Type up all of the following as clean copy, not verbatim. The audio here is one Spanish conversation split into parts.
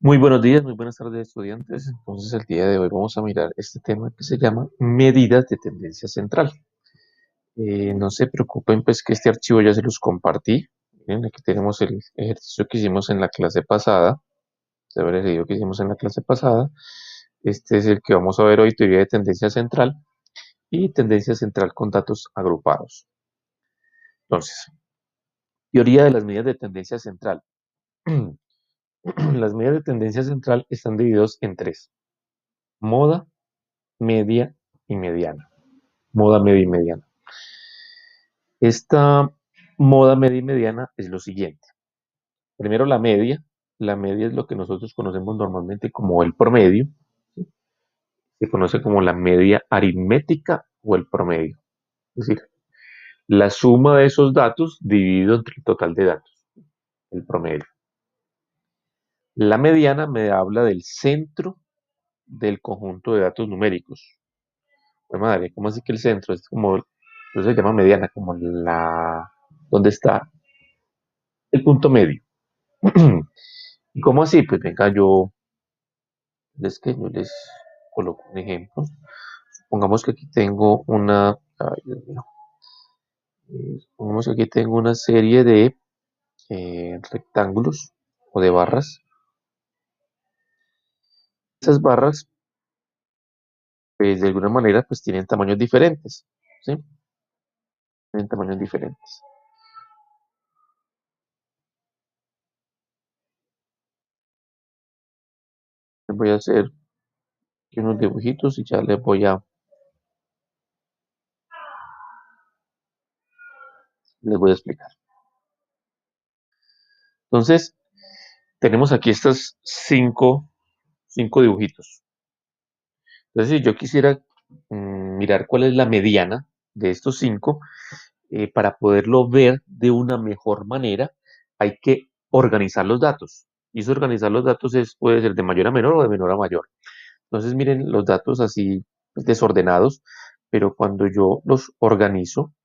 Muy buenos días, muy buenas tardes, estudiantes. Entonces, el día de hoy vamos a mirar este tema que se llama medidas de tendencia central. No se preocupen, pues que este archivo ya se los compartí. Miren, aquí tenemos el ejercicio que hicimos en la clase pasada. Se habrá leído que hicimos en la clase pasada. Este es el que vamos a ver hoy, teoría de tendencia central y tendencia central con datos agrupados. Entonces, teoría de las medidas de tendencia central. Las medidas de tendencia central están divididas en tres: moda, media y mediana. Moda media y mediana. Esta moda media y mediana es lo siguiente. Primero la media. La media es lo que nosotros conocemos normalmente como el promedio. ¿Sí? Se conoce como la media aritmética o el promedio. Es decir, la suma de esos datos dividido entre el total de datos, el promedio. La mediana me habla del centro del conjunto de datos numéricos. Pues madre, ¿cómo así que el centro? Es como, eso se llama mediana, como donde está el punto medio. ¿Y cómo así? Pues venga, yo les coloco un ejemplo. Supongamos que aquí tengo ay Dios mío, supongamos que aquí tengo una serie de rectángulos o de barras. Esas barras, pues de alguna manera, pues tienen tamaños diferentes, ¿sí? Tienen tamaños diferentes. Voy a hacer aquí unos dibujitos y ya les voy a explicar. Entonces, tenemos aquí estos cinco dibujitos. Entonces, si yo quisiera mirar cuál es la mediana de estos cinco, para poderlo ver de una mejor manera, hay que organizar los datos. Y eso organizar los datos puede ser de mayor a menor o de menor a mayor. Entonces, miren los datos así pues, desordenados, pero cuando yo los organizo,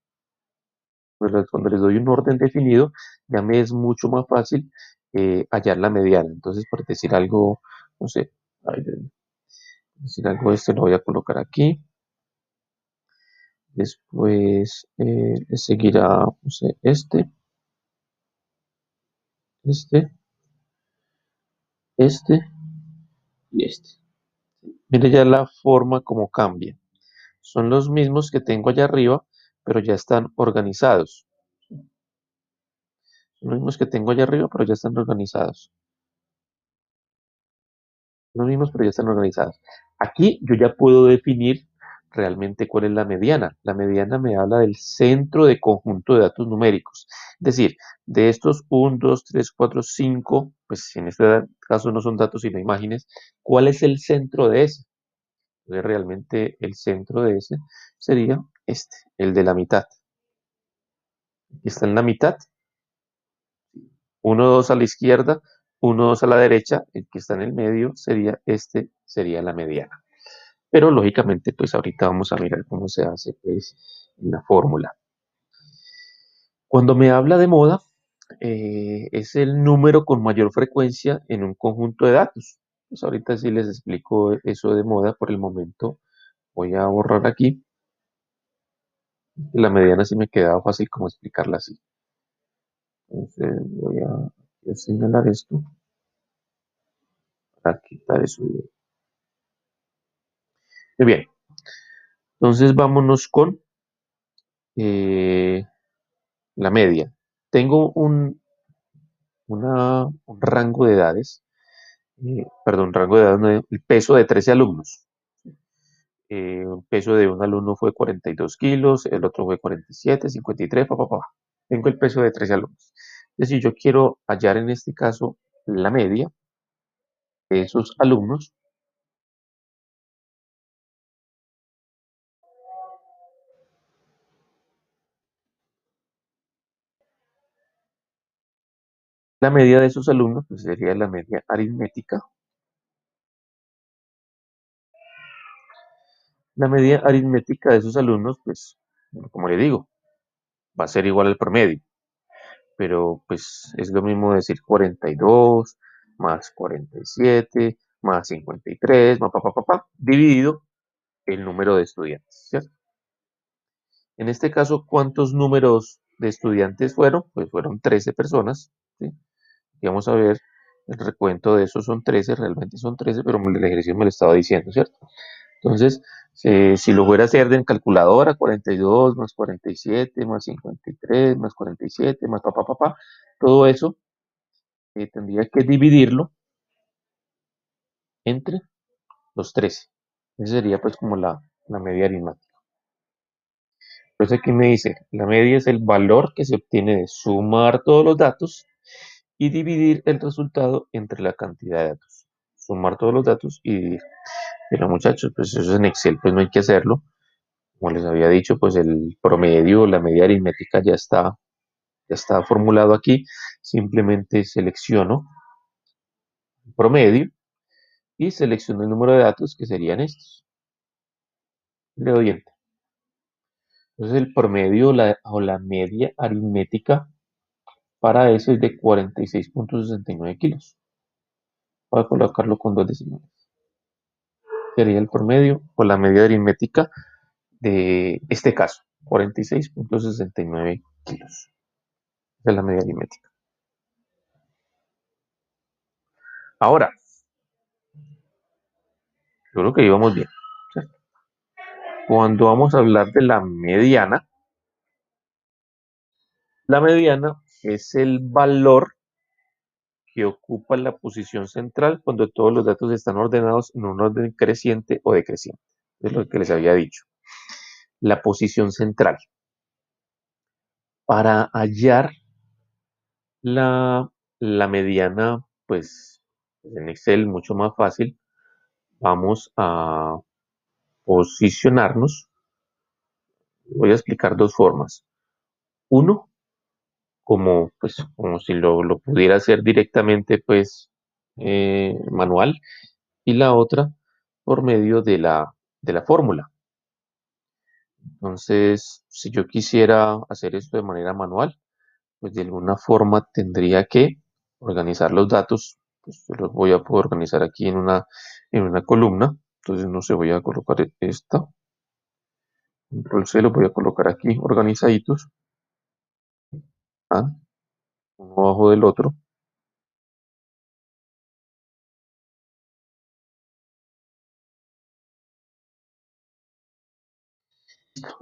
pues, cuando les doy un orden definido, ya me es mucho más fácil hallar la mediana. Entonces, por decir algo, no sé, ay, decir algo, este lo voy a colocar aquí. Después le seguirá, no sé, este, este y este. Mire ya la forma como cambia. Son los mismos que tengo allá arriba, pero ya están organizados. Son los mismos que tengo allá arriba, pero ya están organizados. Los mismos, pero ya están organizados. Aquí yo ya puedo definir realmente cuál es la mediana. La mediana me habla del centro de conjunto de datos numéricos. Es decir, de estos 1, 2, 3, 4, 5, pues en este caso no son datos sino imágenes, ¿cuál es el centro de ese? Entonces realmente el centro de ese sería este, el de la mitad. Aquí está en la mitad, 1, 2 a la izquierda, 1, 2 a la derecha, el que está en el medio sería la mediana. Pero lógicamente, pues ahorita vamos a mirar cómo se hace pues, en la fórmula. Cuando me habla de moda, es el número con mayor frecuencia en un conjunto de datos. Pues ahorita sí les explico eso de moda. Por el momento voy a borrar aquí. La mediana sí me quedaba fácil como explicarla así. Entonces voy a señalar esto para quitar eso. Muy bien, entonces vámonos con eh, la media. Tengo un rango de edades, perdón, rango de edades, no, el peso de 13 alumnos. El peso de un alumno fue 42 kilos, el otro fue 47, 53, Tengo el peso de 13 alumnos. Es decir, yo quiero hallar en este caso la media de esos alumnos. La media de esos alumnos pues, sería la media aritmética. La media aritmética de esos alumnos, pues, como le digo, va a ser igual al promedio, pero pues es lo mismo decir 42, más 47, más 53, más dividido el número de estudiantes, ¿cierto? En este caso, ¿cuántos números de estudiantes fueron? Pues fueron 13 personas, ¿sí? Y vamos a ver, el recuento de esos son 13, realmente son 13, pero el ejercicio me lo estaba diciendo, ¿cierto? Entonces, si lo fuera a hacer en calculadora, 42 más 47 más 53 más 47 más todo eso tendría que dividirlo entre los 13. Esa sería pues como la media aritmética. Entonces aquí me dice, la media es el valor que se obtiene de sumar todos los datos y dividir el resultado entre la cantidad de datos. Sumar todos los datos y dividir. Pero muchachos, pues eso en Excel pues no hay que hacerlo. Como les había dicho, pues el promedio, la media aritmética ya está formulado aquí. Simplemente selecciono el promedio y selecciono el número de datos que serían estos. Le doy Enter. Entonces el promedio o la media aritmética para eso es de 46.69 kilos. Voy a colocarlo con dos decimales. Sería el promedio o la media aritmética de este caso, 46.69 kilos. Esa es la media aritmética. Ahora, yo creo que íbamos bien, ¿cierto? Cuando vamos a hablar de la mediana es el valor que ocupa la posición central cuando todos los datos están ordenados en un orden creciente o decreciente. Es lo que les había dicho. La posición central. Para hallar la mediana, pues en Excel mucho más fácil, vamos a posicionarnos. Voy a explicar dos formas. Uno, como si lo pudiera hacer directamente pues manual, y la otra por medio de la fórmula. Entonces, si yo quisiera hacer esto de manera manual, pues de alguna forma tendría que organizar los datos. Pues yo los voy a poder organizar aquí en una columna. Entonces, no sé, voy a colocar esta. Control C, lo voy a colocar aquí organizaditos. ¿Ah? Uno abajo del otro.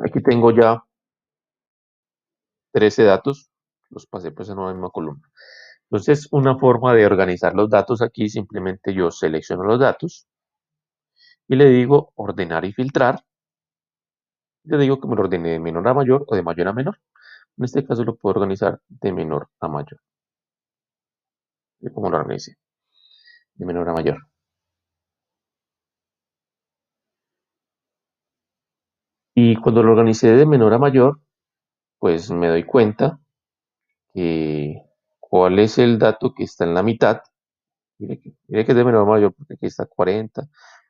Aquí tengo ya 13 datos. Los pasé pues en una misma columna. Entonces, una forma de organizar los datos aquí, simplemente yo selecciono los datos y le digo ordenar y filtrar. Le digo que me lo ordene de menor a mayor o de mayor a menor. En este caso lo puedo organizar de menor a mayor. ¿Cómo lo organice? De menor a mayor. Y cuando lo organicé de menor a mayor, pues me doy cuenta que cuál es el dato que está en la mitad. Mire que es de menor a mayor porque aquí está 40,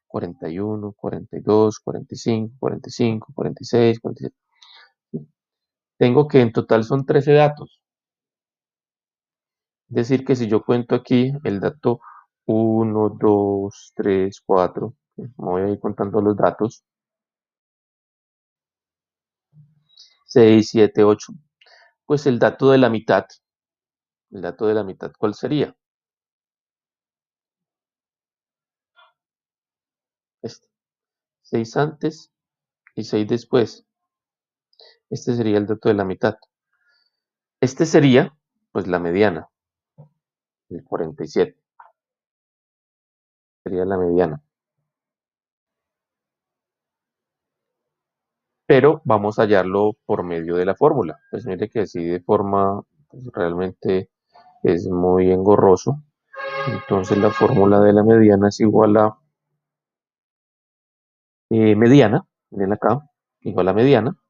41, 42, 45, 45, 46, 47. Tengo que en total son 13 datos. Es decir, que si yo cuento aquí el dato 1, 2, 3, 4, voy a ir contando los datos, 6, 7, 8, pues el dato de la mitad, ¿cuál sería? Este, 6 antes y 6 después. Este sería el dato de la mitad. Este sería, pues, la mediana, el 47, sería la mediana. Pero vamos a hallarlo por medio de la fórmula. Pues mire que así de forma, pues, realmente es muy engorroso. Entonces la fórmula de la mediana es igual a mediana, miren acá, igual a mediana.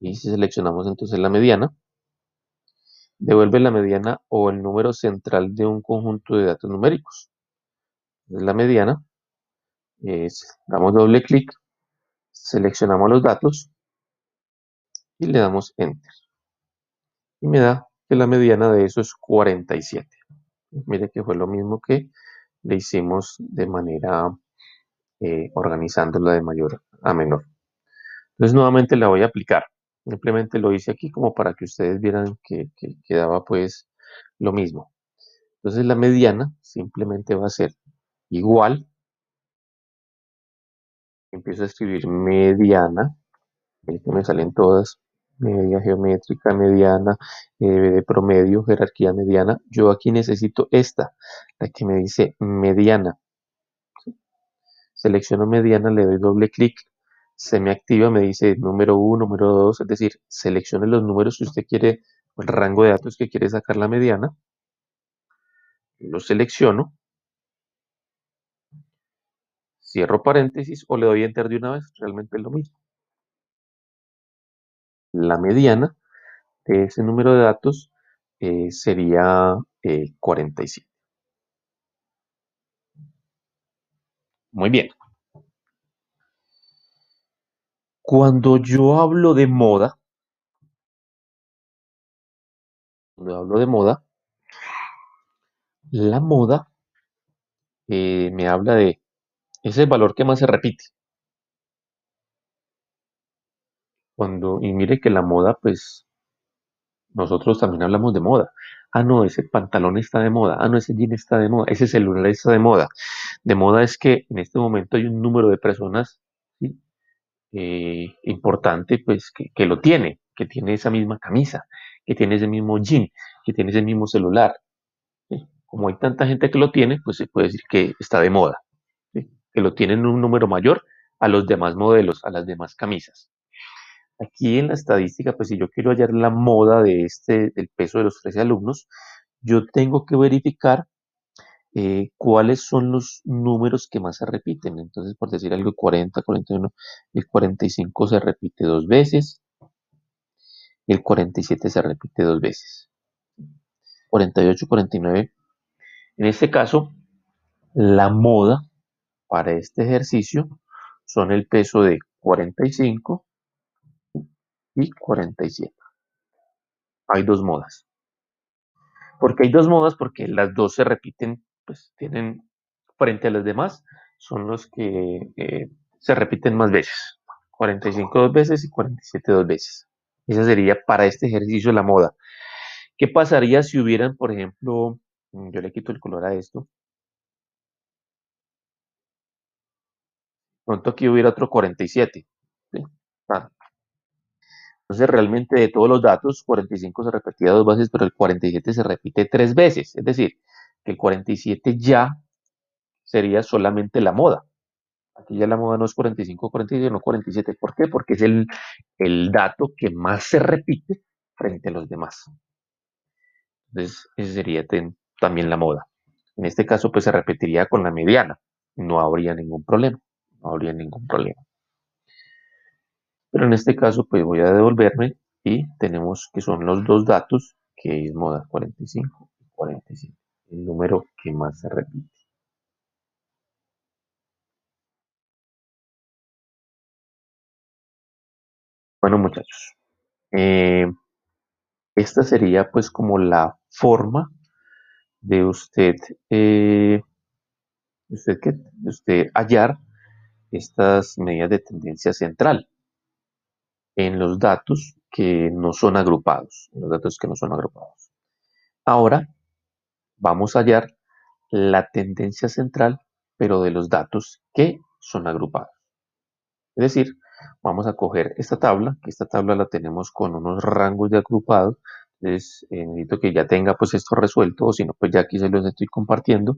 Y si seleccionamos entonces la mediana, devuelve la mediana o el número central de un conjunto de datos numéricos. Entonces la mediana damos doble clic, seleccionamos los datos y le damos Enter. Y me da que la mediana de eso es 47. Mire que fue lo mismo que le hicimos de manera organizándola de mayor a menor. Entonces nuevamente la voy a aplicar. Simplemente lo hice aquí como para que ustedes vieran que quedaba pues lo mismo. Entonces la mediana simplemente va a ser igual. Empiezo a escribir mediana. Ahí que me salen todas. Media geométrica, mediana, de promedio, jerarquía mediana. Yo aquí necesito esta, la que me dice mediana. Selecciono mediana, le doy doble clic, se me activa, me dice número 1, número 2, es decir, seleccione los números que usted quiere, el rango de datos que quiere sacar la mediana, lo selecciono, cierro paréntesis o le doy enter de una vez, realmente es lo mismo. La mediana de ese número de datos sería 47. Muy bien. Cuando yo hablo de moda, la moda me habla de ese valor que más se repite. Y mire que la moda, pues nosotros también hablamos de moda. Ah, no, ese pantalón está de moda. Ah, no, ese jean está de moda. Ese celular está de moda. De moda es que en este momento hay un número de personas, ¿sí? Importante, pues, que lo tiene, que tiene esa misma camisa, que tiene ese mismo jean, que tiene ese mismo celular. ¿Sí? Como hay tanta gente que lo tiene, pues se puede decir que está de moda. ¿Sí? Que lo tienen un número mayor a los demás modelos, a las demás camisas. Aquí en la estadística, pues si yo quiero hallar la moda del peso de los 13 alumnos, yo tengo que verificar cuáles son los números que más se repiten. Entonces, por decir algo, 40, 41, el 45 se repite dos veces, el 47 se repite dos veces, 48, 49. En este caso, la moda para este ejercicio son el peso de 45 y 47. Hay dos modas. Porque hay dos modas, porque las dos se repiten, pues tienen frente a las demás, son los que se repiten más veces. 45 dos veces y 47 dos veces. Esa sería para este ejercicio la moda. ¿Qué pasaría si hubieran, por ejemplo, yo le quito el color a esto, pronto aquí hubiera otro 47? ¿Sí? Ah, entonces realmente de todos los datos, 45 se repetía dos veces, pero el 47 se repite tres veces. Es decir, que el 47 ya sería solamente la moda. Aquí ya la moda no es 45, 47, no 47. ¿Por qué? Porque es el dato que más se repite frente a los demás. Entonces, ese sería también la moda. En este caso, pues se repetiría con la mediana. No habría ningún problema. No habría ningún problema. Pero en este caso, pues voy a devolverme y tenemos que son los dos datos, que es moda 45 y 47. El número que más se repite. Bueno, muchachos, eh, esta sería pues como la forma de usted, eh, de usted hallar estas medidas de tendencia central en los datos que no son agrupados, en los datos que no son agrupados. Ahora vamos a hallar la tendencia central, pero de los datos que son agrupados. Es decir, vamos a coger esta tabla, que esta tabla la tenemos con unos rangos de agrupado. Entonces, necesito que ya tenga pues esto resuelto, o si no, pues ya aquí se los estoy compartiendo.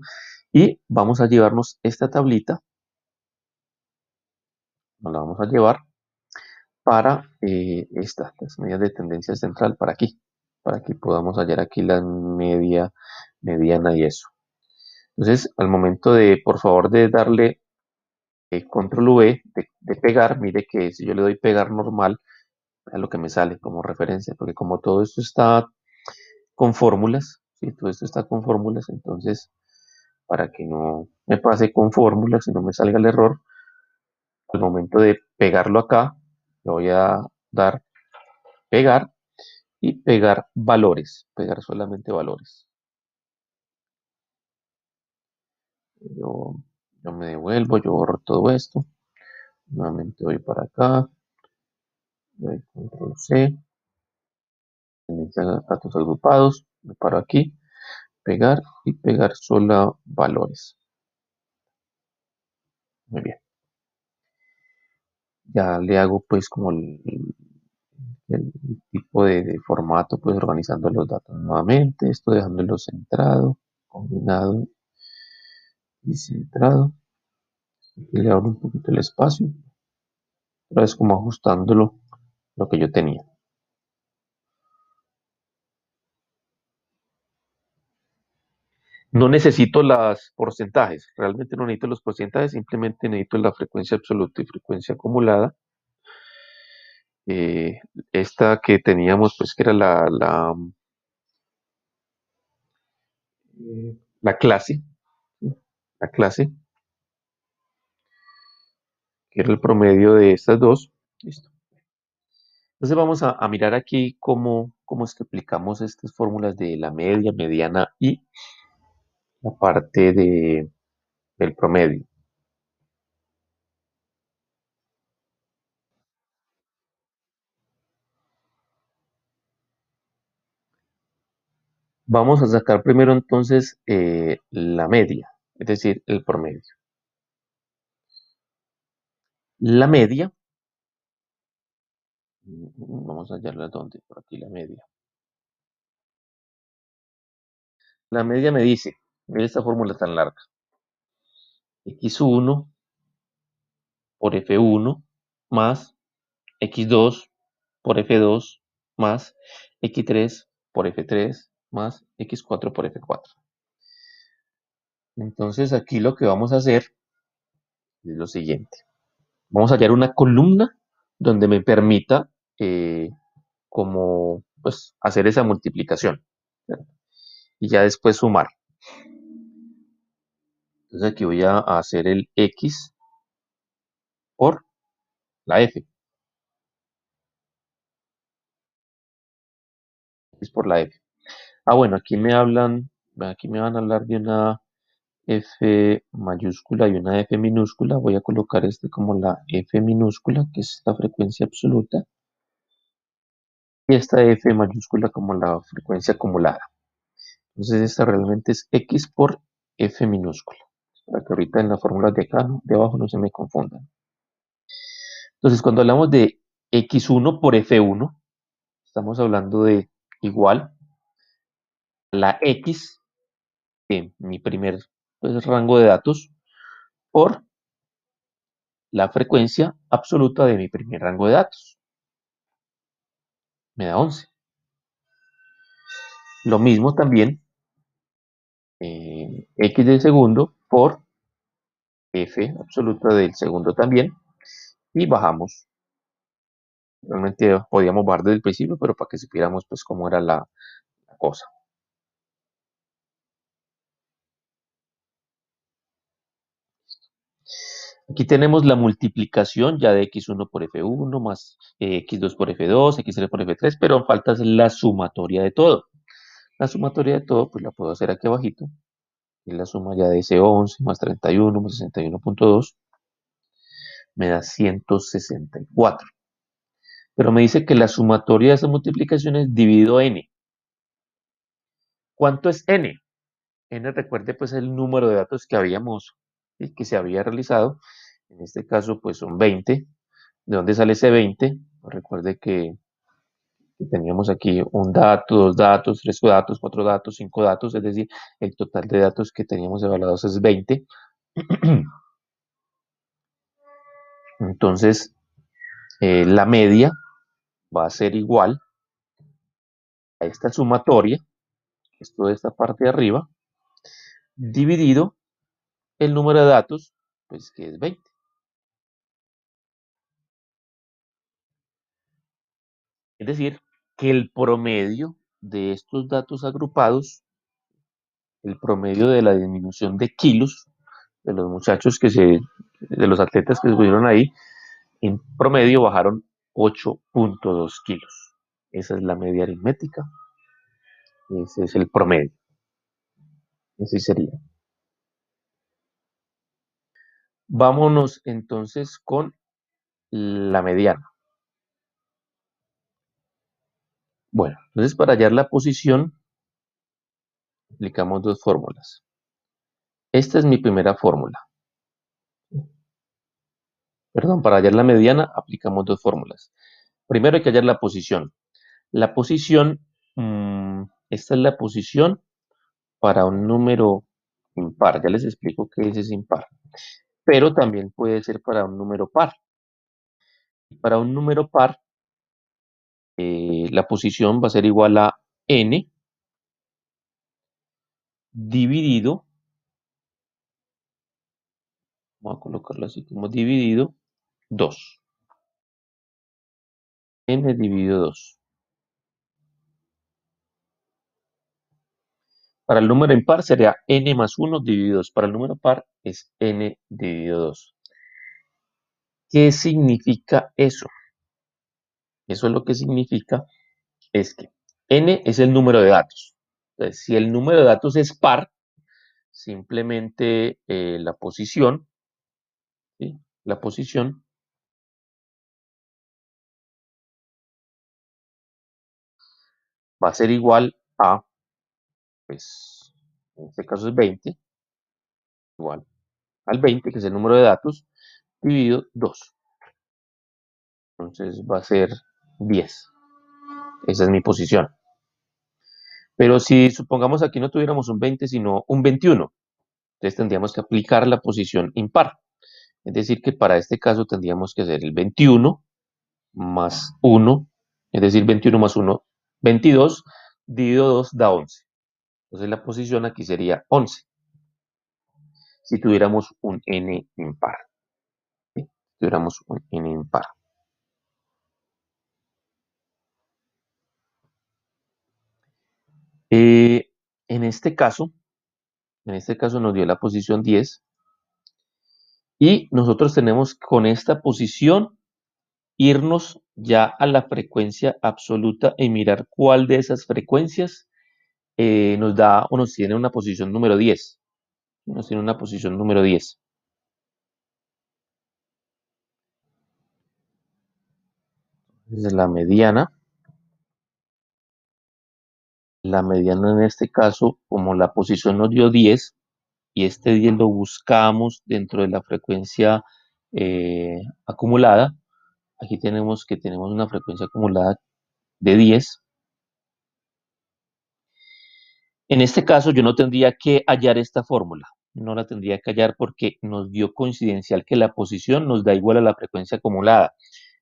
Y vamos a llevarnos esta tablita, nos la vamos a llevar para las medidas de tendencia central, para que podamos hallar aquí la media, mediana y eso. Entonces, al momento de, por favor, de darle control V, de pegar, mire que si yo le doy pegar normal, a lo que me sale como referencia, porque como todo esto está con fórmulas, ¿sí? Todo esto está con fórmulas, entonces, para que no me pase con fórmulas y no me salga el error, al momento de pegarlo acá, le voy a dar pegar y pegar valores, pegar solamente valores. Yo, yo me devuelvo, yo borro todo esto. Nuevamente voy para acá. Doy control C. Datos agrupados. Me paro aquí. Pegar y pegar solo valores. Muy bien. Ya le hago pues como el tipo de formato, pues organizando los datos nuevamente. Esto dejándolo centrado, combinado y centrado. Y le abro un poquito el espacio. Otra vez como ajustándolo lo que yo tenía. No necesito los porcentajes, realmente no necesito los porcentajes, simplemente necesito la frecuencia absoluta y frecuencia acumulada. Eh, Esta que teníamos, pues que era la clase, ¿sí? La clase, que era el promedio de estas dos. Listo. Entonces vamos a mirar aquí cómo es que aplicamos estas fórmulas de la media, mediana y la parte del promedio. Vamos a sacar primero entonces la media, es decir, el promedio. La media, vamos a hallarla donde, por aquí la media. La media me dice, mira esta fórmula tan larga, x1 por f1 más x2 por f2 más x3 por f3 más x4 por f4. Entonces aquí lo que vamos a hacer es lo siguiente. Vamos a hallar una columna donde me permita como pues hacer esa multiplicación, ¿cierto? Y ya después sumar. Entonces aquí voy a hacer el x por la f, x por la f. Ah, bueno, aquí me van a hablar de una f mayúscula y una f minúscula. Voy a colocar este como la f minúscula, que es la frecuencia absoluta, y esta f mayúscula como la frecuencia acumulada. Entonces esta realmente es x por f minúscula, para que ahorita en las fórmulas de acá, ¿no?, de abajo no se me confundan. Entonces cuando hablamos de x1 por f1, estamos hablando de igual a la x de mi primer pues, rango de datos por la frecuencia absoluta de mi primer rango de datos. Me da 11. Lo mismo también x del segundo por f absoluta del segundo también. Y bajamos. Realmente podíamos bajar desde el principio, pero para que supiéramos pues cómo era la cosa. Aquí tenemos la multiplicación ya de x1 por f1 más x2 por f2, x3 por f3, pero falta hacer la sumatoria de todo. La sumatoria de todo, pues la puedo hacer aquí abajito. Y la suma ya de ese 11 más 31 más 61.2 me da 164. Pero me dice que la sumatoria de esas multiplicaciones dividido n. ¿Cuánto es n? N, recuerde, pues el número de datos que habíamos, ¿sí?, que se había realizado. En este caso, pues son 20. ¿De dónde sale ese 20? Pues recuerde que teníamos aquí un dato, dos datos, tres datos, cuatro datos, cinco datos, es decir, el total de datos que teníamos evaluados es 20. Entonces, la media va a ser igual a esta sumatoria, que es toda esta parte de arriba, dividido el número de datos, pues que es 20. Es decir, que el promedio de estos datos agrupados, el promedio de la disminución de kilos de los muchachos de los atletas que se pusieron ahí, en promedio bajaron 8.2 kilos. Esa es la media aritmética. Ese es el promedio. Ese sería. Vámonos entonces con la mediana. Bueno, entonces para hallar la posición, aplicamos dos fórmulas. Esta es mi primera fórmula. Perdón, para hallar la mediana, aplicamos dos fórmulas. Primero hay que hallar la posición. La posición, esta es la posición para un número impar. Ya les explico qué es impar. Pero también puede ser para un número par. Para un número par, la posición va a ser igual a n dividido, vamos a colocarlo así como dividido 2. N dividido 2. Para el número impar sería n más 1 dividido 2. Para el número par es n dividido 2. ¿Qué significa eso? Eso lo que significa es que n es el número de datos. Entonces, si el número de datos es par, simplemente la posición, ¿sí? La posición va a ser igual a, pues, en este caso es 20, igual al 20, que es el número de datos, dividido 2. Entonces va a ser 10. Esa es mi posición. Pero si supongamos aquí no tuviéramos un 20, sino un 21, entonces tendríamos que aplicar la posición impar. Es decir, que para este caso tendríamos que hacer el 21 más 1, es decir, 21 más 1, 22, dividido 2 da 11. Entonces la posición aquí sería 11, si tuviéramos un n impar. ¿Sí? Si tuviéramos un n impar. Eh, en este caso, nos dio la posición 10 y nosotros tenemos con esta posición irnos ya a la frecuencia absoluta y mirar cuál de esas frecuencias nos da o nos tiene una posición número 10. Nos tiene una posición número 10. Entonces la mediana en este caso, como la posición nos dio 10 y este 10 lo buscamos dentro de la frecuencia acumulada, aquí tenemos que tenemos una frecuencia acumulada de 10. En este caso yo no tendría que hallar esta fórmula, no la tendría que hallar porque nos dio coincidencial que la posición nos da igual a la frecuencia acumulada.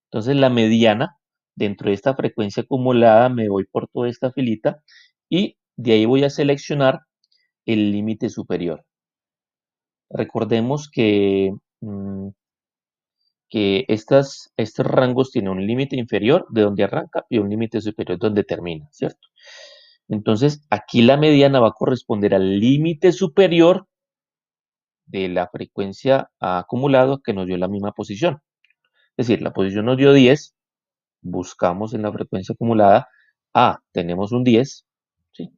Entonces la mediana dentro de esta frecuencia acumulada me voy por toda esta filita y de ahí voy a seleccionar el límite superior. Recordemos que estos rangos tienen un límite inferior de donde arranca y un límite superior donde termina, ¿cierto? Entonces, aquí la mediana va a corresponder al límite superior de la frecuencia acumulada que nos dio la misma posición. Es decir, la posición nos dio 10, buscamos en la frecuencia acumulada, tenemos un 10, ¿sí?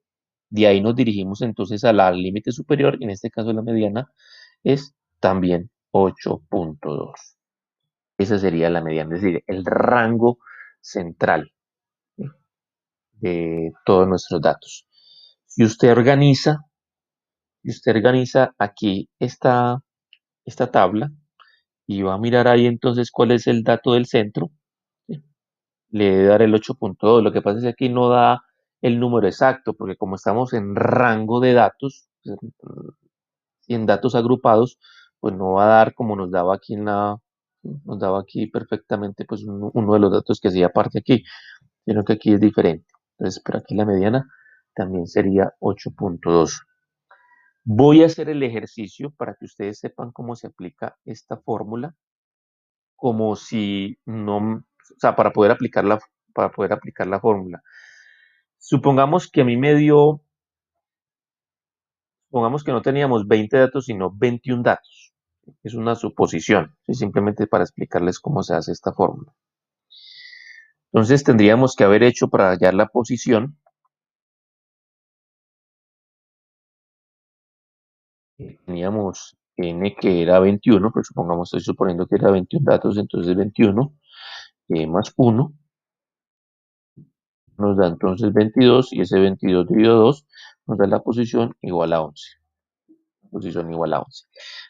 De ahí nos dirigimos entonces al límite superior, y en este caso la mediana es también 8.2. Esa sería la mediana, es decir, el rango central, ¿sí?, de todos nuestros datos. Si usted organiza aquí esta tabla y va a mirar ahí entonces cuál es el dato del centro, ¿sí?, le debe dar el 8.2. Lo que pasa es que aquí no da el número exacto, porque como estamos en rango de datos, y en datos agrupados, pues no va a dar como nos daba aquí perfectamente pues uno de los datos que hacía parte aquí, sino que aquí es diferente. Entonces, por aquí la mediana también sería 8.2. Voy a hacer el ejercicio para que ustedes sepan cómo se aplica esta fórmula, como si no, o sea, para poder aplicar la fórmula. Supongamos que a mí me dio, supongamos que no teníamos 20 datos, sino 21 datos. Es una suposición, ¿sí?, simplemente para explicarles cómo se hace esta fórmula. Entonces tendríamos que haber hecho para hallar la posición, teníamos n que era 21, pues supongamos, estoy suponiendo que era 21 datos, entonces 21 más 1 nos da entonces 22 y ese 22 dividido 2 nos da la posición igual a 11. Posición igual a 11.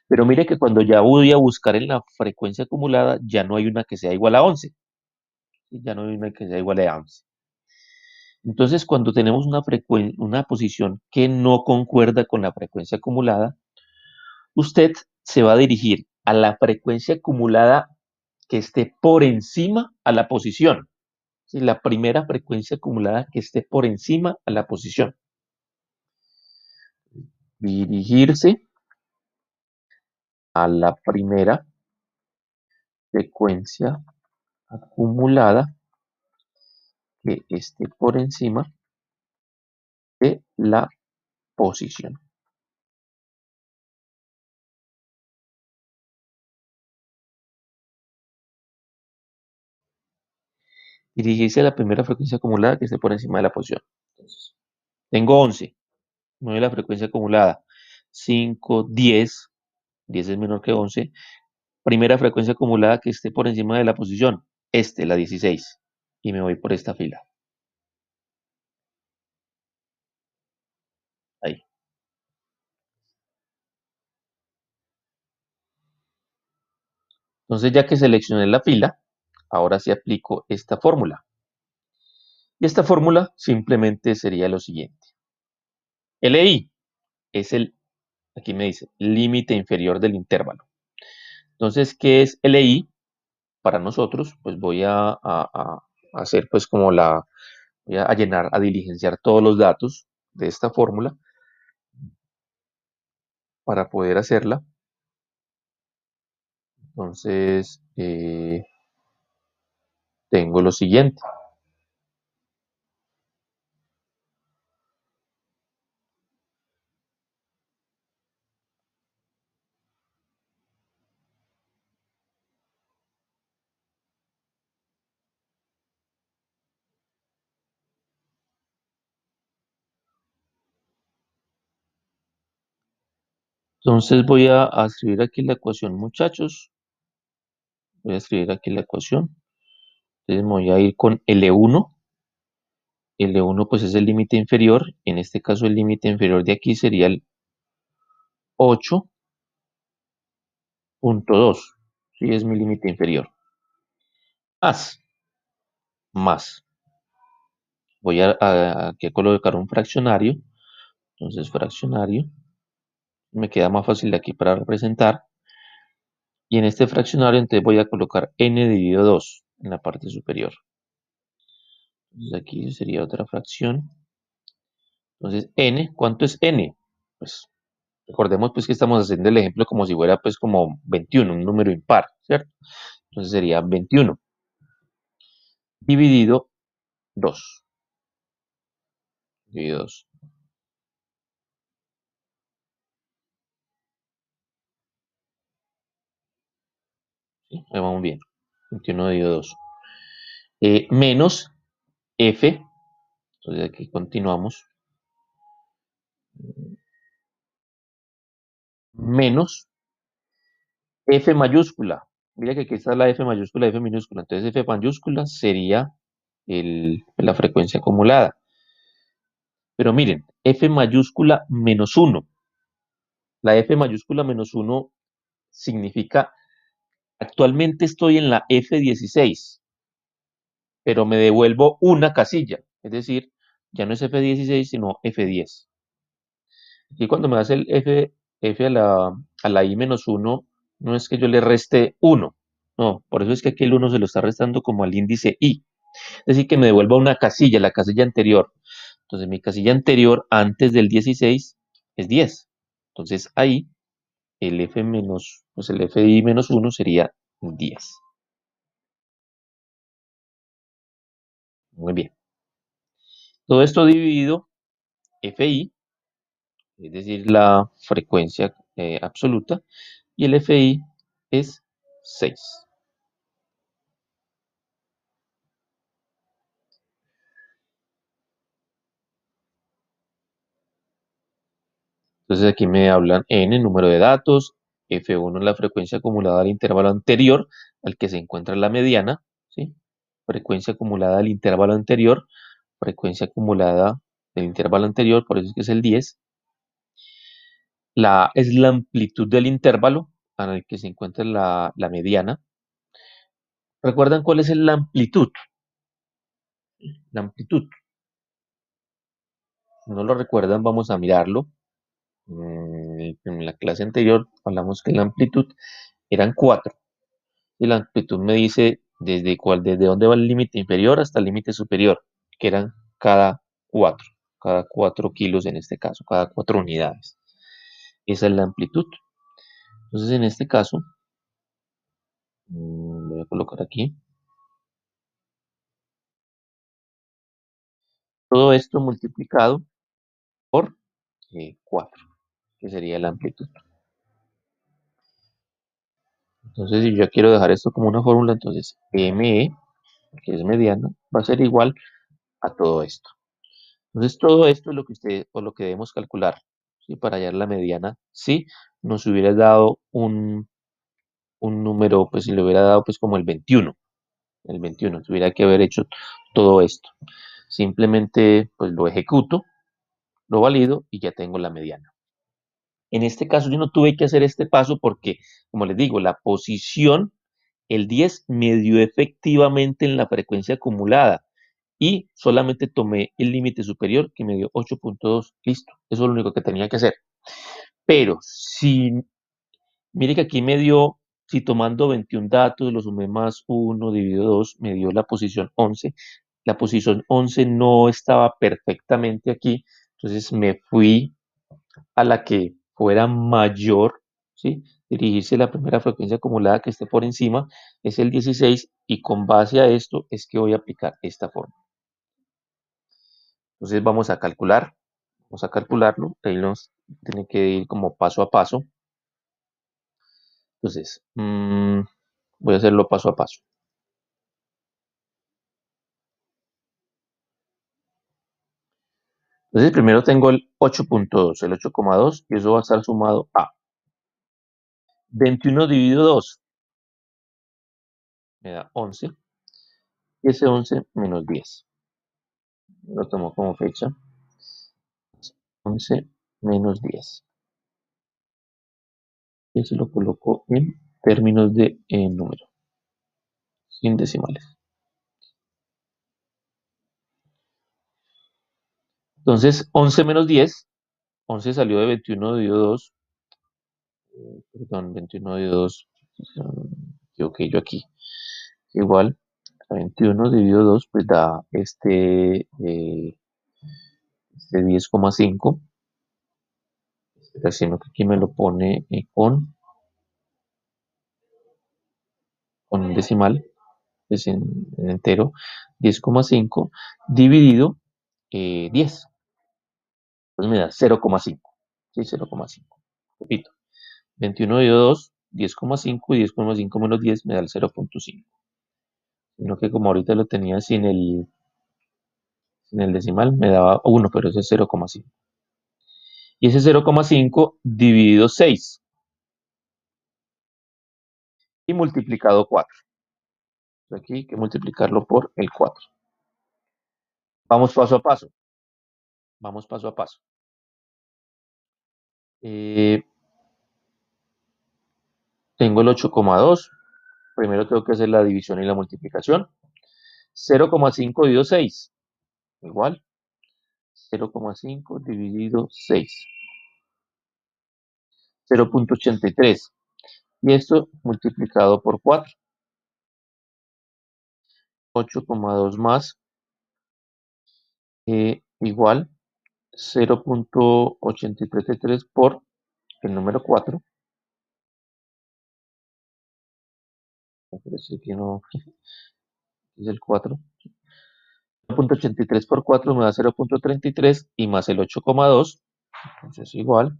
Pero mire que cuando ya voy a buscar en la frecuencia acumulada, ya no hay una que sea igual a 11. Ya no hay una que sea igual a 11. Entonces, cuando tenemos una posición que no concuerda con la frecuencia acumulada, usted se va a dirigir a la frecuencia acumulada que esté por encima a la posición. ¿Sí? La primera frecuencia acumulada que esté por encima a la posición. Dirigirse a la primera frecuencia acumulada que esté por encima de la posición. Dirigirse a la primera frecuencia acumulada que esté por encima de la posición. Entonces, tengo 11. 9 la frecuencia acumulada. 5, 10. 10 es menor que 11. Primera frecuencia acumulada que esté por encima de la posición. La 16. Y me voy por esta fila. Ahí. Entonces, ya que seleccioné la fila, ahora sí aplico esta fórmula. Y esta fórmula simplemente sería lo siguiente. LI es aquí me dice, límite inferior del intervalo. Entonces, ¿qué es LI? Para nosotros, pues voy a hacer pues como voy a llenar, a diligenciar todos los datos de esta fórmula para poder hacerla. Entonces, tengo lo siguiente. Entonces voy a escribir aquí la ecuación, muchachos. Voy a escribir aquí la ecuación. Entonces me voy a ir con L1. L1 pues es el límite inferior. En este caso el límite inferior de aquí sería el 8.2. Sí, es mi límite inferior. Más. Voy aquí a colocar un fraccionario. Entonces fraccionario. Me queda más fácil de aquí para representar. Y en este fraccionario entonces voy a colocar n dividido 2 en la parte superior. Entonces aquí sería otra fracción. Entonces n, ¿cuánto es n? Pues recordemos pues que estamos haciendo el ejemplo como si fuera pues como 21, un número impar, ¿cierto? Entonces sería 21 dividido 2. Dividido 2. ¿Sí? Ahí vamos bien. 21 dividido 2. Menos f. Entonces aquí continuamos. Menos F mayúscula. Mira que aquí está la F mayúscula y F minúscula. Entonces F mayúscula sería la frecuencia acumulada. Pero miren, F mayúscula menos 1. La F mayúscula menos 1 significa, actualmente estoy en la F16, pero me devuelvo una casilla. Es decir, ya no es F16, sino F10. Aquí cuando me hace el F a la I menos 1, no es que yo le reste 1. No, por eso es que aquí el 1 se lo está restando como al índice I. Es decir, que me devuelva una casilla, la casilla anterior. Entonces, mi casilla anterior antes del 16 es 10. Entonces, ahí el F menos, pues el FI menos 1 sería 10. Muy bien. Todo esto dividido FI, es decir, la frecuencia absoluta, y el FI es 6. Entonces aquí me hablan N, número de datos, F1 es la frecuencia acumulada al intervalo anterior al que se encuentra la mediana, ¿sí? Frecuencia acumulada al intervalo anterior, frecuencia acumulada del intervalo anterior, por eso es que es el 10. La A es la amplitud del intervalo en el que se encuentra la mediana. ¿Recuerdan cuál es la amplitud? La amplitud. Si no lo recuerdan, vamos a mirarlo. En la clase anterior hablamos que la amplitud eran 4. Y la amplitud me dice desde dónde va el límite inferior hasta el límite superior, que eran cada 4 kilos en este caso, cada 4 unidades. Esa es la amplitud. Entonces, en este caso, voy a colocar aquí todo esto multiplicado por 4, que sería la amplitud. Entonces, si yo quiero dejar esto como una fórmula, entonces ME, que es mediana, va a ser igual a todo esto. Entonces, todo esto es lo que o lo que debemos calcular, ¿sí? Para hallar la mediana. Si nos hubiera dado un número, pues si le hubiera dado pues como el 21, tuviera que haber hecho todo esto. Simplemente pues lo ejecuto, lo valido y ya tengo la mediana. En este caso yo no tuve que hacer este paso porque, como les digo, la posición, el 10 me dio efectivamente en la frecuencia acumulada y solamente tomé el límite superior que me dio 8.2. Listo, eso es lo único que tenía que hacer. Pero si, mire que aquí me dio, si tomando 21 datos, lo sumé más 1 dividido 2, me dio la posición 11. La posición 11 no estaba perfectamente aquí, entonces me fui a la que fuera mayor, ¿sí? Dirigirse a la primera frecuencia acumulada que esté por encima, es el 16, y con base a esto es que voy a aplicar esta forma. Entonces vamos a calcularlo, ahí nos tiene que ir como paso a paso. Entonces, voy a hacerlo paso a paso. Entonces, primero tengo el 8.2, el 8,2, y eso va a estar sumado a 21 dividido 2, me da 11, y ese 11 menos 10. Lo tomo como fecha, 11 menos 10. Y eso lo coloco en términos de número, sin decimales. Entonces, 11 menos 10, 11 salió de 21 dividido 2, perdón, 21 dividido 2, ok, yo aquí, igual, a 21 dividido 2, pues da este 10,5, sino que aquí me lo pone con un decimal, es en entero, 10,5 dividido 10, pues me da 0,5, ¿sí? 0,5, repito, 21 dividido 2, 10,5, y 10,5 menos 10 me da el 0,5, sino que como ahorita lo tenía sin el decimal, me daba 1, pero ese es 0,5. Y ese 0,5 dividido 6 y multiplicado 4. Aquí hay que multiplicarlo por el 4. Vamos paso a paso. Vamos paso a paso. Eh, Tengo el 8,2. Primero tengo que hacer la división y la multiplicación. 0,5 dividido 6. Igual. 0,5 dividido 6. 0,83. Y esto multiplicado por 4. 8,2 más igual 0,83 por el número 4. Parece que no es el 4. 0,83 por 4 me da 0,33 y más el 8,2. Entonces igual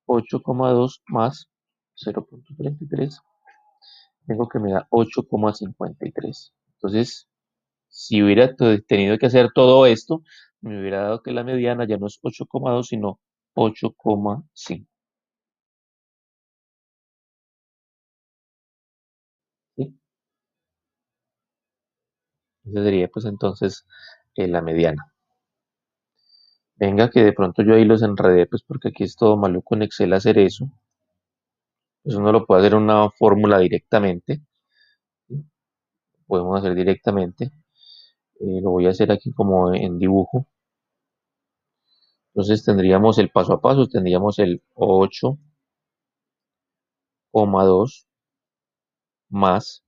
8,2 más 0,33. Tengo que me da 8,53. Entonces, si hubiera tenido que hacer todo esto, me hubiera dado que la mediana ya no es 8,2, sino 8,5. Esa sería pues entonces la mediana. Venga, que de pronto yo ahí los enredé, pues porque aquí es todo maluco en Excel hacer eso. Eso no lo puede hacer en una fórmula directamente. ¿Sí? Podemos hacer directamente. Lo voy a hacer aquí como en dibujo. Entonces tendríamos el paso a paso, tendríamos el 8,2 más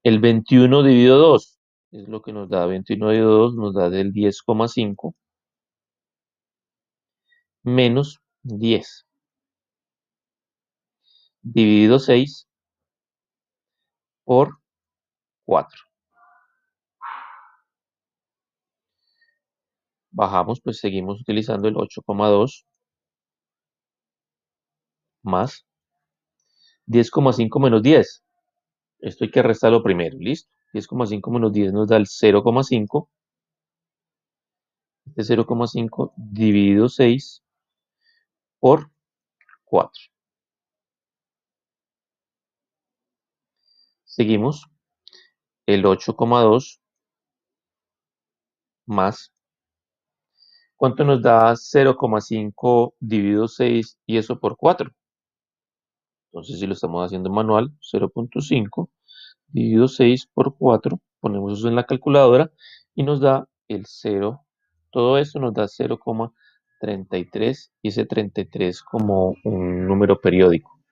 el 21 dividido 2. Es lo que nos da 21 dividido 2, nos da del 10,5 menos 10 dividido 6 por 4. Bajamos, pues seguimos utilizando el 8,2 más 10,5 menos 10. Esto hay que restarlo primero, ¿listo? 10,5 menos 10 nos da el 0,5. Este 0,5 dividido 6 por 4. Seguimos el 8,2 más. ¿Cuánto nos da 0,5 dividido 6 y eso por 4? Entonces, si lo estamos haciendo manual, 0,5 dividido 6 por 4, ponemos eso en la calculadora y nos da el 0. Todo esto nos da 0,33 y ese 33 como un número periódico.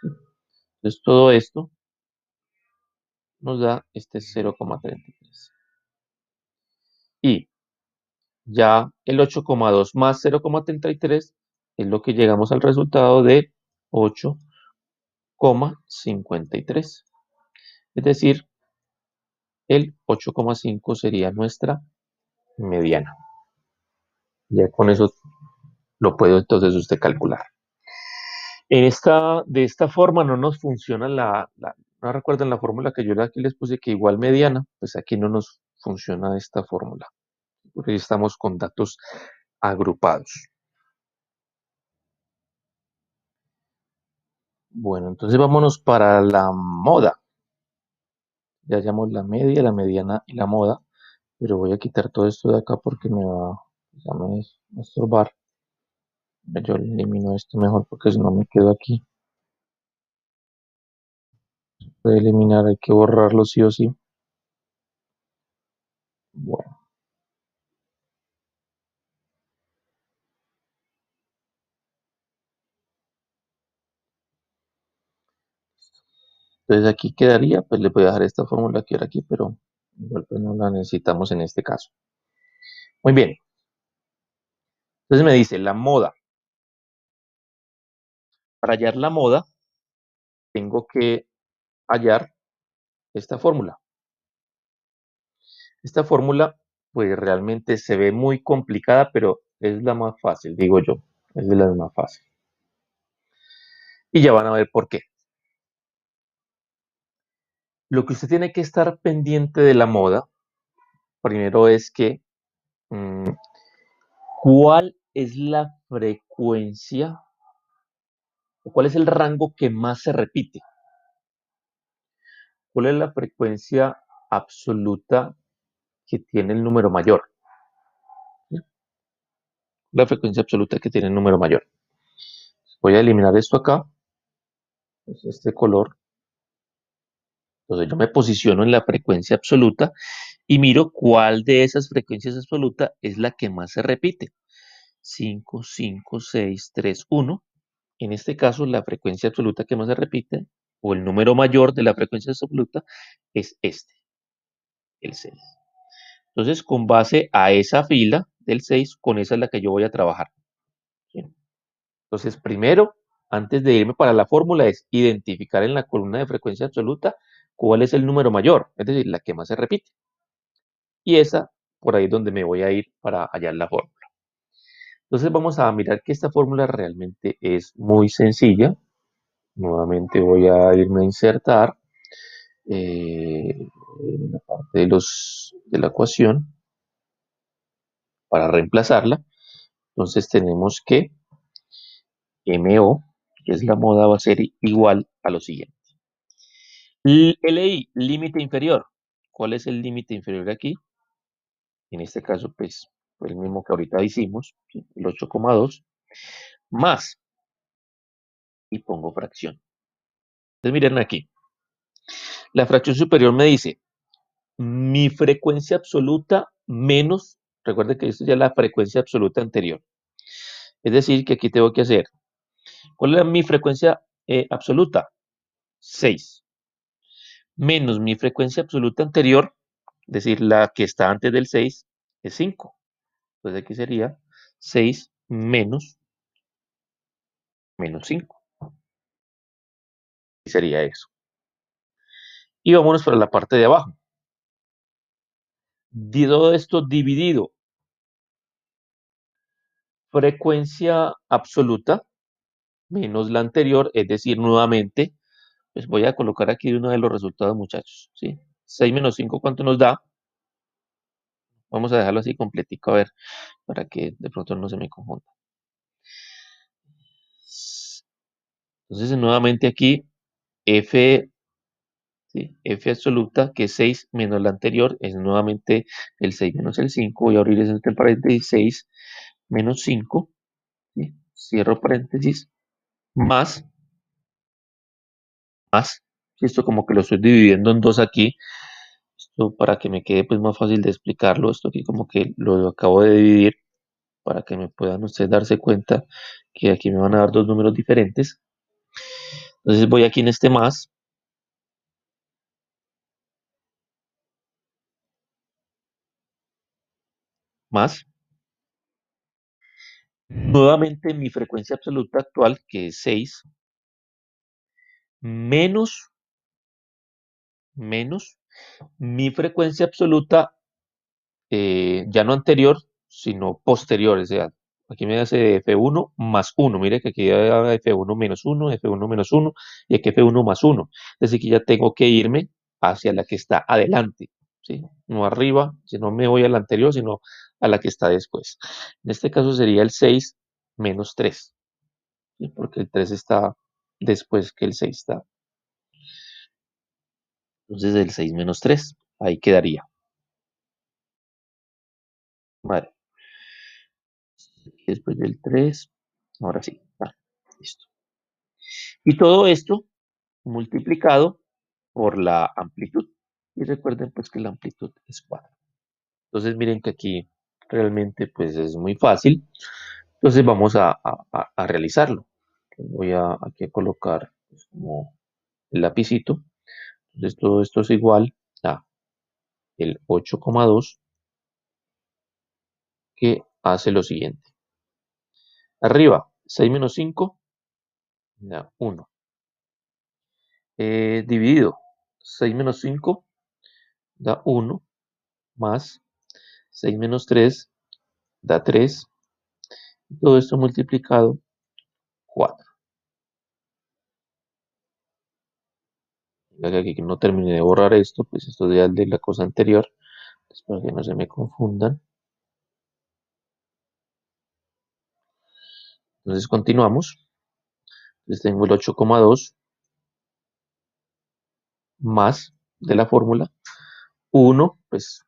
Entonces, todo esto nos da este 0,33. Y ya el 8,2 más 0,33 es lo que llegamos al resultado de 8,53. Es decir, el 8,5 sería nuestra mediana. Ya con eso lo puede entonces usted calcular. De esta forma no nos funciona no recuerdan la fórmula que yo aquí les puse que igual mediana, pues aquí no nos funciona esta fórmula, porque estamos con datos agrupados. Bueno, entonces vámonos para la moda. Ya hallamos la media, la mediana y la moda, pero voy a quitar todo esto de acá porque ya me va a estorbar. Yo elimino esto mejor porque si no me quedo aquí. Puede eliminar, hay que borrarlo sí o sí. Bueno, entonces aquí quedaría, pues le voy a dejar esta fórmula que era aquí, pero igual pues no la necesitamos en este caso. Muy bien, entonces me dice la moda. Para hallar la moda, tengo que hallar esta fórmula. Esta fórmula, pues realmente se ve muy complicada, pero es la más fácil, digo yo. Es de las más fáciles. Y ya van a ver por qué. Lo que usted tiene que estar pendiente de la moda, primero es que, ¿cuál es la frecuencia o cuál es el rango que más se repite? ¿Cuál es la frecuencia absoluta que tiene el número mayor? ¿Sí? La frecuencia absoluta que tiene el número mayor. Voy a eliminar esto acá, pues este color. Entonces yo me posiciono en la frecuencia absoluta y miro cuál de esas frecuencias absolutas es la que más se repite. 5, 5, 6, 3, 1. En este caso, la frecuencia absoluta que más se repite, o el número mayor de la frecuencia absoluta, es este, el 6. Entonces, con base a esa fila del 6, con esa es la que yo voy a trabajar. ¿Sí? Entonces, primero, antes de irme para la fórmula, es identificar en la columna de frecuencia absoluta cuál es el número mayor, es decir, la que más se repite. Y esa, por ahí es donde me voy a ir para hallar la fórmula. Entonces, vamos a mirar que esta fórmula realmente es muy sencilla. Nuevamente voy a irme a insertar en la parte de la ecuación para reemplazarla. Entonces tenemos que MO, que es la moda, va a ser igual a lo siguiente. LI, límite inferior. ¿Cuál es el límite inferior aquí? En este caso, pues, fue el mismo que ahorita hicimos, ¿sí? El 8,2 más, y pongo fracción. Entonces, miren aquí, la fracción superior me dice mi frecuencia absoluta menos, recuerden que esto ya es la frecuencia absoluta anterior. Es decir, que aquí tengo que hacer, ¿cuál es mi frecuencia absoluta? 6. Menos mi frecuencia absoluta anterior, es decir, la que está antes del 6, es 5. Entonces aquí sería 6 menos 5. Y sería eso. Y vámonos para la parte de abajo. Todo esto dividido. Frecuencia absoluta menos la anterior, es decir, nuevamente, pues voy a colocar aquí uno de los resultados, muchachos. ¿Sí? 6 menos 5, ¿cuánto nos da? Vamos a dejarlo así completico, a ver, para que de pronto no se me confunda. Entonces, nuevamente aquí, F, ¿sí? F absoluta, que es 6 menos la anterior, es nuevamente el 6 menos el 5. Voy a abrir este paréntesis, 6 menos 5, ¿sí? Cierro paréntesis, más, ¿sí? Esto como que lo estoy dividiendo en dos aquí, esto para que me quede pues más fácil de explicarlo, esto aquí como que lo acabo de dividir para que me puedan ustedes darse cuenta que aquí me van a dar dos números diferentes. Entonces voy aquí en este más, nuevamente mi frecuencia absoluta actual, que es 6, menos, menos mi frecuencia absoluta, ya no anterior, sino posterior. O sea, aquí me hace F1 más 1. Mire que aquí hay F1 menos 1, F1 menos 1 y aquí F1 más 1. Es decir, que ya tengo que irme hacia la que está adelante, ¿sí? No arriba, si no me voy a la anterior, sino a la que está después. En este caso sería el 6 menos 3, ¿sí? Porque el 3 está después que el 6 está. Entonces el 6 menos 3, ahí quedaría. Vale. Y después del 3, ahora sí. Vale, listo. Y todo esto multiplicado por la amplitud. Y recuerden pues que la amplitud es 4. Entonces miren que aquí realmente pues es muy fácil. Entonces vamos a realizarlo. Voy aquí a colocar pues, como el lapicito. Entonces todo esto es igual a el 8,2 que hace lo siguiente. Arriba, 6 menos 5 da 1. Dividido, 6 menos 5 da 1 más 6 menos 3 da 3. Todo esto multiplicado 4. Aquí que no terminé de borrar esto, pues esto ya es de la cosa anterior. Para que no se me confundan. Entonces continuamos. Entonces tengo el 8,2 más de la fórmula 1, pues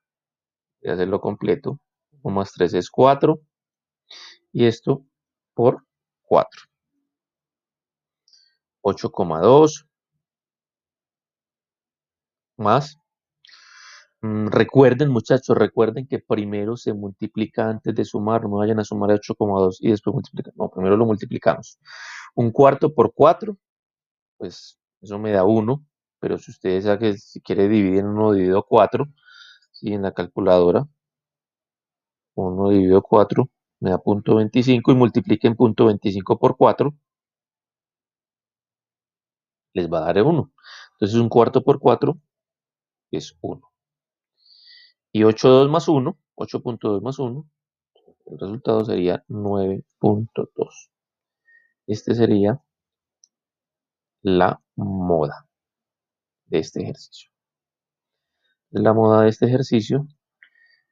voy a hacerlo completo. 1 más 3 es 4 y esto por 4. 8,2 más. Recuerden, muchachos, recuerden que primero se multiplica antes de sumar. No vayan a sumar 8,2 y después multiplicar. No, primero lo multiplicamos. Un cuarto por 4, pues eso me da 1. Pero si ustedes saben que si quiere dividir en 1 dividido 4, ¿sí? En la calculadora, 1 dividido 4 me da 0.25 y multipliquen 0.25 por 4, les va a dar 1. Entonces un cuarto por 4 es 1. Y 8,2 más 1, 8.2 más 1, el resultado sería 9.2. Este sería la moda de este ejercicio. La moda de este ejercicio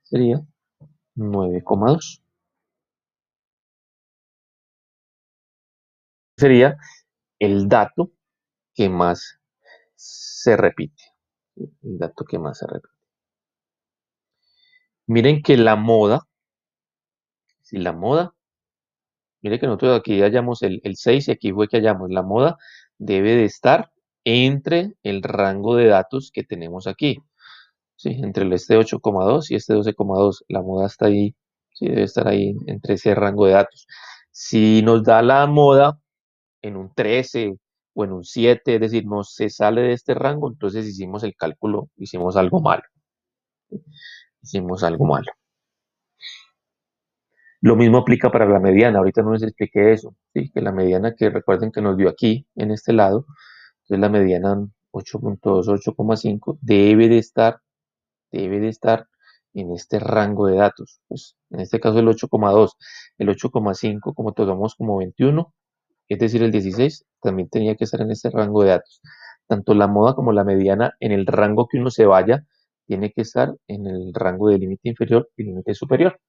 sería 9,2. Sería el dato que más se repite. El dato que más se repite. Miren que la moda, si la moda, mire que nosotros aquí hallamos el 6 y aquí fue que hallamos la moda, debe de estar entre el rango de datos que tenemos aquí. Sí, entre el este 8,2 y este 12,2. La moda está ahí, sí, debe estar ahí entre ese rango de datos. Si nos da la moda en un 13 o en un 7, es decir, no se sale de este rango, entonces hicimos el cálculo, hicimos algo malo. Hicimos algo malo. Lo mismo aplica para la mediana, ahorita no les expliqué eso, ¿sí? Que la mediana que recuerden que nos dio aquí, en este lado, entonces la mediana 8,2, 8,5 debe de estar en este rango de datos. Pues, en este caso el 8,2, el 8,5 como tomamos como 21, es decir, el 16, también tenía que estar en este rango de datos. Tanto la moda como la mediana, en el rango que uno se vaya, tiene que estar en el rango de límite inferior y límite superior.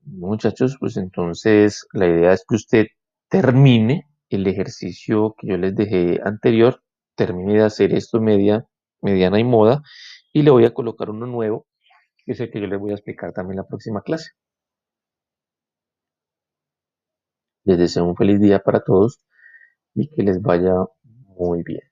Muchachos, pues entonces la idea es que usted termine el ejercicio que yo les dejé anterior, termine de hacer esto mediana y moda, y le voy a colocar uno nuevo, que es el que yo les voy a explicar también en la próxima clase. Les deseo un feliz día para todos y que les vaya muy bien.